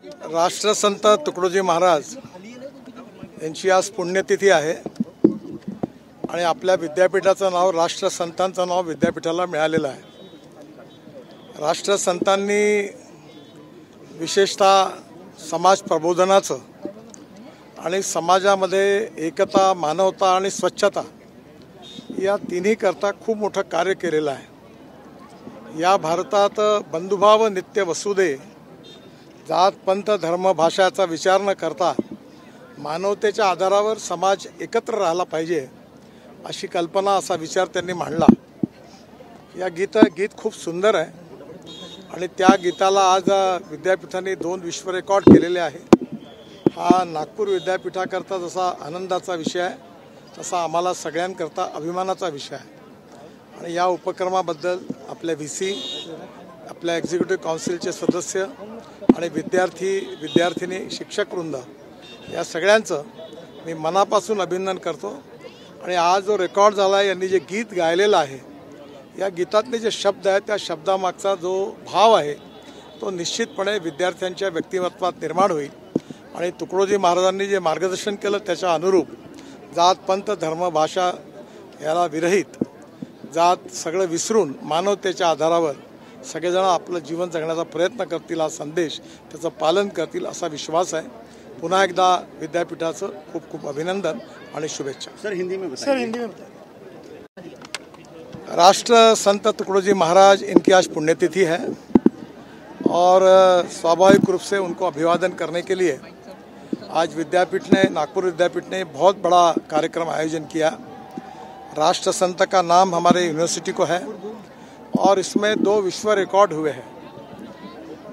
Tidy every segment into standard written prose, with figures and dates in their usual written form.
राष्ट्रसंत तुकडोजी महाराज यांची आज पुण्यतिथी आहे आणि आपल्या विद्यापीठाचं नाव राष्ट्रसंतांचं नाव विद्यापीठाला मिळालेलं आहे। राष्ट्रसंतांनी विशेषतः समाज प्रबोधनाचं आणि समाजामध्ये एकता, मानवता आणि स्वच्छता या तिन्ही करता खूप मोठं कार्य केलेलं आहे। या भारतात बंधुभाव नित्य वसुदे, जात पंथ धर्म भाषाचा विचार न करता मानवतेच्या आधारावर समाज एकत्र राहिला पाहिजे अशी कल्पना, असा विचार त्यांनी मांडला। या गीत खूप सुंदर आहे आणि त्या गीताला आज विद्यापीठाने 2 विश्व रेकॉर्ड केलेले आहे। हा नागपूर विद्यापीठाकरता जसा आनंदाचा विषय आहे तसा आम्हाला सगळ्यांकरता अभिमानाचा विषय आहे आणि या उपक्रमाबद्दल आपल्या VC, आपल्या एक्झिक्युटिव्ह काउन्सिलचे सदस्य आणि विद्यार्थी शिक्षक वृंद या सगळ्यांचं मी मनापासून अभिनंदन करतो। आणि आज जो रेकॉर्ड झाला आहे, यांनी जे गीत गायलेलं आहे, या गीतातले जे शब्द आहेत त्या शब्दामागचा जो भाव आहे तो निश्चितपणे विद्यार्थ्यांच्या व्यक्तिमत्वात निर्माण होईल आणि तुकडोजी महाराजांनी जे मार्गदर्शन केलं त्याच्या अनुरूप जात पंथ धर्म भाषा याला विरहित, जात सगळं विसरून मानवतेच्या आधारावर सगळेजण आपलं जीवन जगण्याचा प्रयत्न करतील, हा संदेश त्याचं पालन करतील असा विश्वास आहे। पुन्हा एकदा विद्यापीठाचं खूप खूप अभिनंदन और शुभेच्छा। सर हिंदी में बताइए। राष्ट्र संत तुकडोजी महाराज, इनकी आज पुण्यतिथि है और स्वाभाविक रूप से उनको अभिवादन करने के लिए आज नागपुर विद्यापीठ ने बहुत बड़ा कार्यक्रम आयोजन किया। राष्ट्र संत का नाम हमारे यूनिवर्सिटी को है और इसमें 2 विश्व रिकॉर्ड हुए हैं।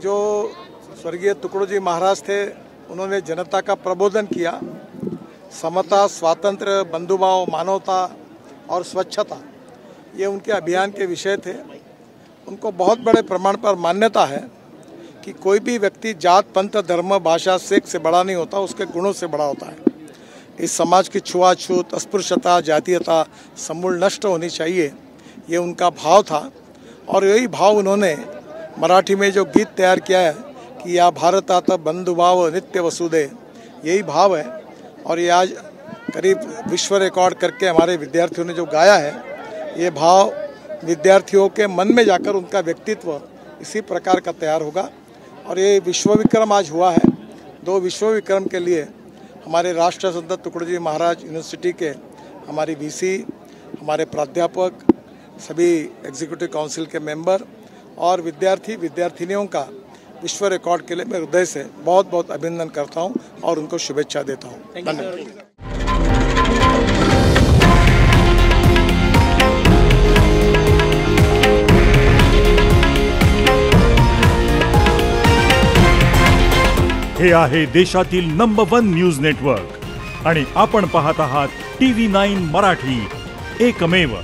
जो स्वर्गीय तुकडोजी महाराज थे, उन्होंने जनता का प्रबोधन किया। समता, स्वातंत्र्य, बंधुभाव, मानवता और स्वच्छता ये उनके अभियान के विषय थे। उनको बहुत बड़े प्रमाण पर मान्यता है कि कोई भी व्यक्ति जात पंथ धर्म भाषा सेक्स से बड़ा नहीं होता, उसके गुणों से बड़ा होता है। इस समाज की छुआछूत, अस्पृश्यता, जातीयता समूल नष्ट होनी चाहिए, ये उनका भाव था और यही भाव उन्होंने मराठी में जो गीत तैयार किया है कि या भारतात बंधुभाव नित्य वसुदे, यही भाव है। और ये आज करीब विश्व रिकॉर्ड करके हमारे विद्यार्थियों ने जो गाया है, ये भाव विद्यार्थियों के मन में जाकर उनका व्यक्तित्व इसी प्रकार का तैयार होगा। और ये विश्व विक्रम आज हुआ है। 2 विश्व विक्रम के लिए हमारे राष्ट्र संत तुकडोजी महाराज यूनिवर्सिटी के हमारी VC, हमारे प्राध्यापक, सभी एग्जीक्यूटिव काउंसिल के मेंबर और विद्यार्थिनियों का विश्व रिकॉर्ड के लिए मैं हृदय से बहुत बहुत अभिनंदन करता हूं और उनको शुभेच्छा देता हूं। धन्यवाद। हे आहे देशातील नंबर 1 न्यूज नेटवर्क आणि आपण पाहत आहात TV9 मराठी, एकमेव।